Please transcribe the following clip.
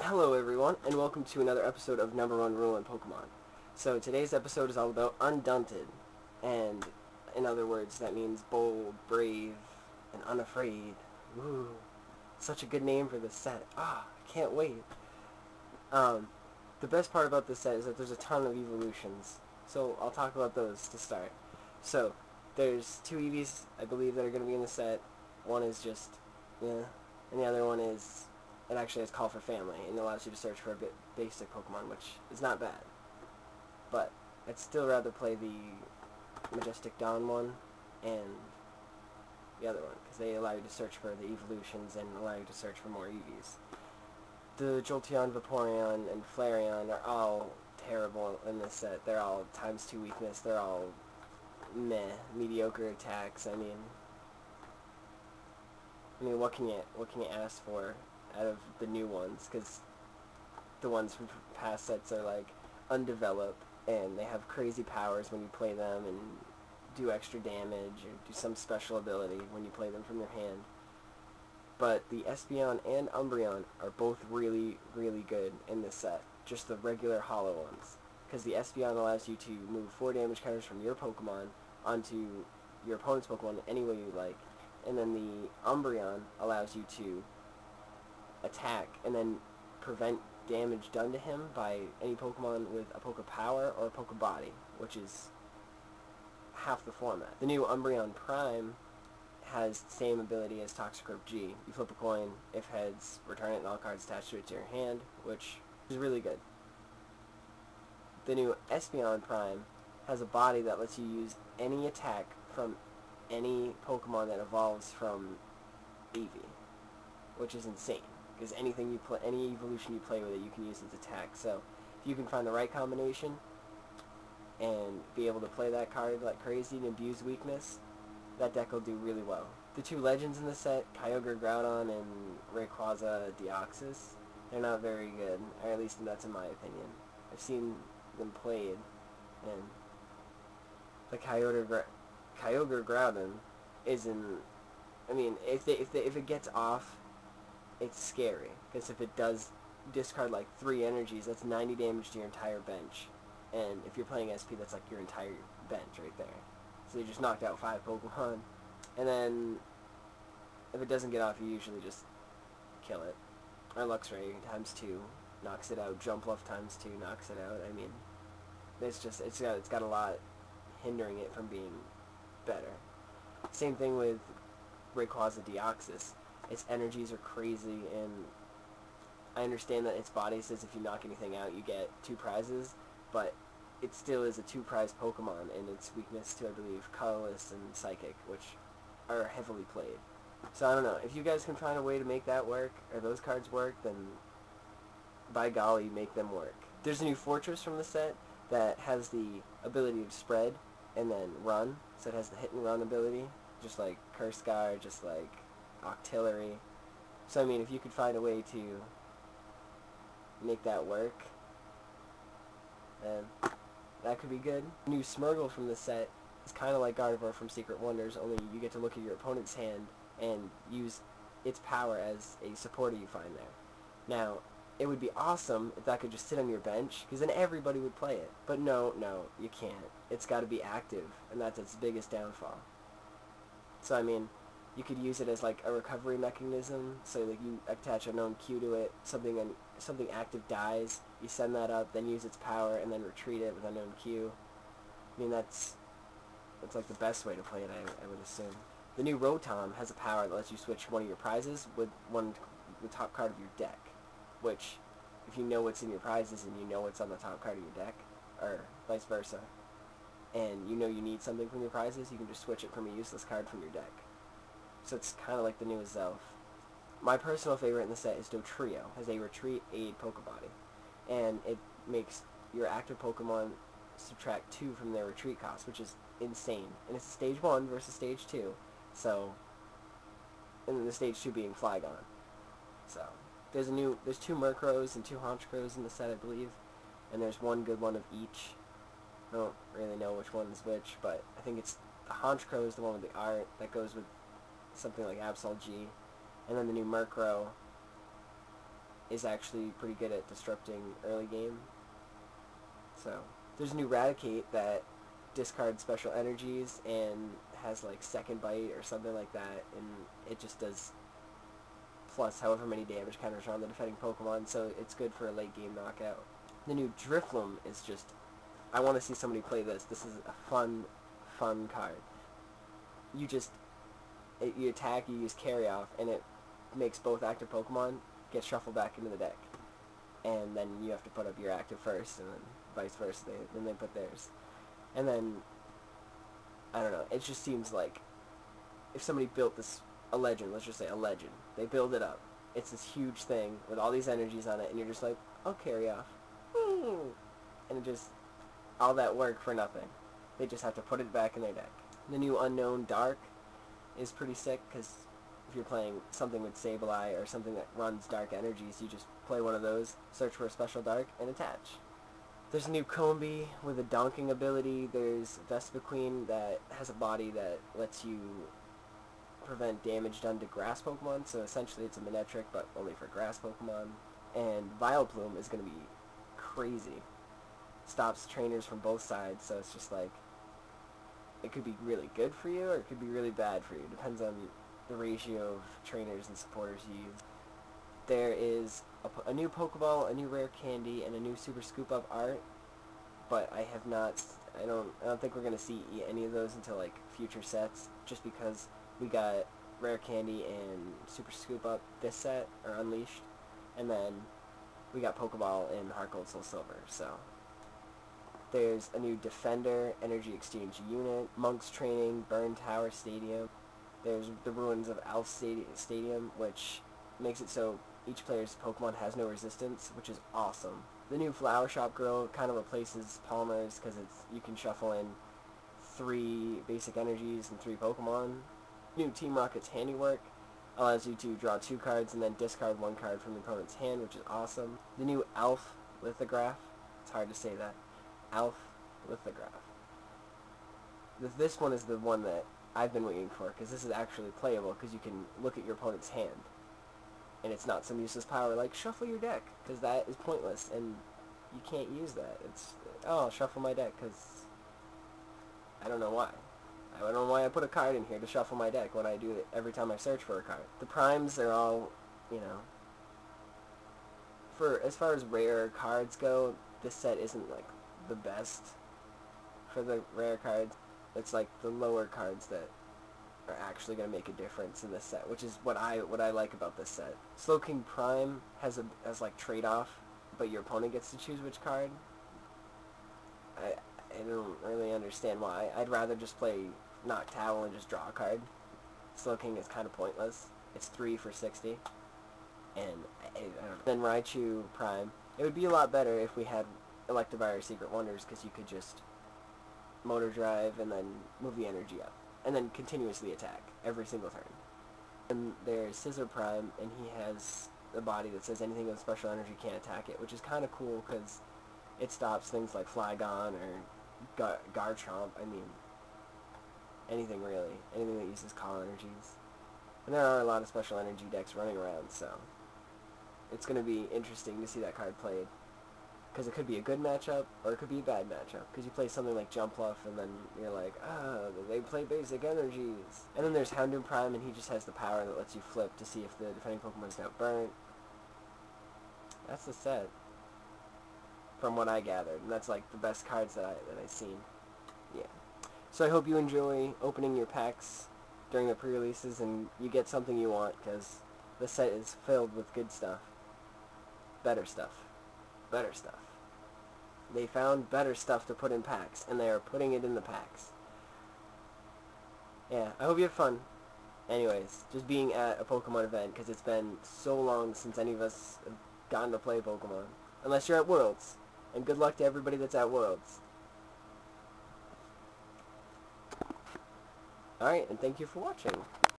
Hello everyone, and welcome to another episode of Number One Rule in Pokemon. So today's episode is all about Undaunted, and in other words, that means bold, brave, and unafraid. Woo! Such a good name for this set. I can't wait. The best part about this set is that there's a ton of evolutions, so I'll talk about those to start. So, there's two Eevees, I believe, that are going to be in the set. One is just, and the other one is... It actually has Call for Family, and it allows you to search for a bit basic Pokemon, which is not bad. But I'd still rather play the Majestic Dawn one and the other one, because they allow you to search for the evolutions and allow you to search for more Eevees. The Jolteon, Vaporeon, and Flareon are all terrible in this set. They're all ×2 weakness. They're all mediocre attacks. I mean, what can you ask for out of the new ones? Because the ones from past sets are like undeveloped, and they have crazy powers when you play them, and do extra damage or do some special ability when you play them from your hand. But the Espeon and Umbreon are both really, really good in this set. Just the regular hollow ones. Because the Espeon allows you to move 4 damage counters from your Pokemon onto your opponent's Pokemon any way you like. And then the Umbreon allows you to attack and then prevent damage done to him by any Pokemon with a Poke Power or a Poke Body, which is half the format. The new Umbreon Prime has the same ability as Toxicroak G. You flip a coin, if heads, return it and all cards attached to it to your hand, which is really good. The new Espeon Prime has a body that lets you use any attack from any Pokemon that evolves from Eevee, which is insane. Because any evolution you play with it, you can use its attack. So if you can find the right combination and be able to play that card like crazy and abuse weakness, that deck will do really well. The two legends in the set, Kyogre Groudon and Rayquaza Deoxys, they're not very good, or at least that's in my opinion. I've seen them played, and the Kyogre Groudon isn't... I mean, if it gets off, it's scary, because if it does discard like 3 energies, that's 90 damage to your entire bench. And if you're playing SP, that's like your entire bench right there. So you just knocked out 5 Pokemon. And then, if it doesn't get off, you usually just kill it. Or Luxray ×2 knocks it out. Jumpluff ×2 knocks it out. I mean, it's got a lot hindering it from being better. Same thing with Rayquaza Deoxys. Its energies are crazy, and I understand that its body says if you knock anything out, you get 2 prizes, but it still is a 2-prize Pokemon, and its weakness to, I believe, Colorless and Psychic, which are heavily played. So I don't know, if you guys can find a way to make that work, or those cards work, then by golly, make them work. There's a new Fortress from the set that has the ability to spread and then run, so it has the hit and run ability, just like Curse Guard, just like Octillery. So I mean, if you could find a way to make that work, then that could be good. New Smeargle from the set is kind of like Gardevoir from Secret Wonders, only you get to look at your opponent's hand and use its power as a supporter you find there. Now, it would be awesome if that could just sit on your bench, because then everybody would play it. But no, you can't. It's got to be active, and that's its biggest downfall. So I mean, you could use it as like a recovery mechanism, so that you attach a known Q to it, something active dies, you send that up, then use its power, and then retreat it with a known Q. I mean, that's like the best way to play it, I would assume. The new Rotom has a power that lets you switch one of your prizes with the top card of your deck, which, if you know what's in your prizes and you know what's on the top card of your deck, or vice versa, and you know you need something from your prizes, you can just switch it from a useless card from your deck. So it's kind of like the newest Zelf. My personal favorite in the set is Dotrio. It has a Retreat Aid Pokebody, and it makes your active Pokemon subtract 2 from their retreat cost, which is insane. And it's Stage 1 versus Stage 2, so, and then the Stage 2 being Flygon. So, there's 2 Murkrows and 2 Honchkrows in the set, I believe, and there's one good one of each. I don't really know which one is which, but I think it's the Honchkrow is the one with the art that goes with something like Absol G, and then the new Murkrow is actually pretty good at disrupting early game. So there's a new Raticate that discards special energies and has like second bite or something like that, and it just does plus however many damage counters are on the defending Pokemon, so it's good for a late game knockout. The new Drifloon is just, I want to see somebody play this. This is a fun card. You just, you attack, you use Carry Off, and it makes both active Pokemon get shuffled back into the deck. And then you have to put up your active first, and then vice versa, then they put theirs. And then, I don't know, it just seems like if somebody built this, a legend, let's just say a legend, they build it up, it's this huge thing with all these energies on it, and you're just like, I'll Carry Off. And it just, all that work for nothing. They just have to put it back in their deck. The new Unknown Dark is pretty sick, because if you're playing something with Sableye or something that runs dark energies, you just play one of those, search for a special dark, and attach. There's a new Combi with a donking ability. There's Vespiquen that has a body that lets you prevent damage done to grass Pokemon, so essentially it's a Manectric, but only for grass Pokemon. And Vileplume is going to be crazy. Stops trainers from both sides, so it's just like, it could be really good for you, or it could be really bad for you. Depends on the ratio of trainers and supporters you use. There is a new Pokeball, a new Rare Candy, and a new Super Scoop Up art, but I have not, I don't think we're going to see any of those until like future sets, just because we got Rare Candy and Super Scoop Up this set, or Unleashed, and then we got Pokeball in Heart Gold Soul Silver, so. There's a new Defender Energy Exchange unit, Monk's Training, Burn Tower Stadium. There's the Ruins of Alph Stadium, which makes it so each player's Pokemon has no resistance, which is awesome. The new Flower Shop Girl kind of replaces Palmer's, because you can shuffle in 3 basic energies and 3 Pokemon. New Team Rocket's Handiwork allows you to draw 2 cards and then discard 1 card from the opponent's hand, which is awesome. The new Alph Lithograph, it's hard to say that, Alph Lithograph. This one is the one that I've been waiting for, because this is actually playable, because you can look at your opponent's hand. And it's not some useless power like shuffle your deck, because that is pointless, and you can't use that. It's, oh, I'll shuffle my deck, because I don't know why. I don't know why I put a card in here to shuffle my deck when I do it every time I search for a card. The primes are all, you know, for as far as rare cards go, this set isn't like the best for the rare cards. It's like the lower cards that are actually going to make a difference in this set, which is what I like about this set. Slowking Prime has like trade-off, but your opponent gets to choose which card. I don't really understand why. I'd rather just play Noctowl and just draw a card. Slowking is kind of pointless. It's 3 for 60. And I don't know. Then Raichu Prime. It would be a lot better if we had Electivire Secret Wonders, because you could just Motor Drive and then move the energy up, and then continuously attack every single turn. And there's Scizor Prime, and he has a body that says anything with special energy can't attack it, which is kind of cool because it stops things like Flygon or Garchomp. I mean, anything really. Anything that uses call energies. And there are a lot of special energy decks running around, so it's going to be interesting to see that card played. Because it could be a good matchup, or it could be a bad matchup. Because you play something like Jumpluff, and then you're like, they play basic energies. And then there's Houndoom Prime, and he just has the power that lets you flip to see if the defending Pokemon's now burnt. That's the set, from what I gathered. And that's like the best cards that I've seen. Yeah. So I hope you enjoy opening your packs during the pre-releases, and you get something you want, because the set is filled with good stuff. Better stuff. Better stuff. They found better stuff to put in packs, and they are putting it in the packs. Yeah, I hope you have fun. Anyways, just being at a Pokemon event, because it's been so long since any of us have gotten to play Pokemon. Unless you're at Worlds. And good luck to everybody that's at Worlds. Alright, and thank you for watching.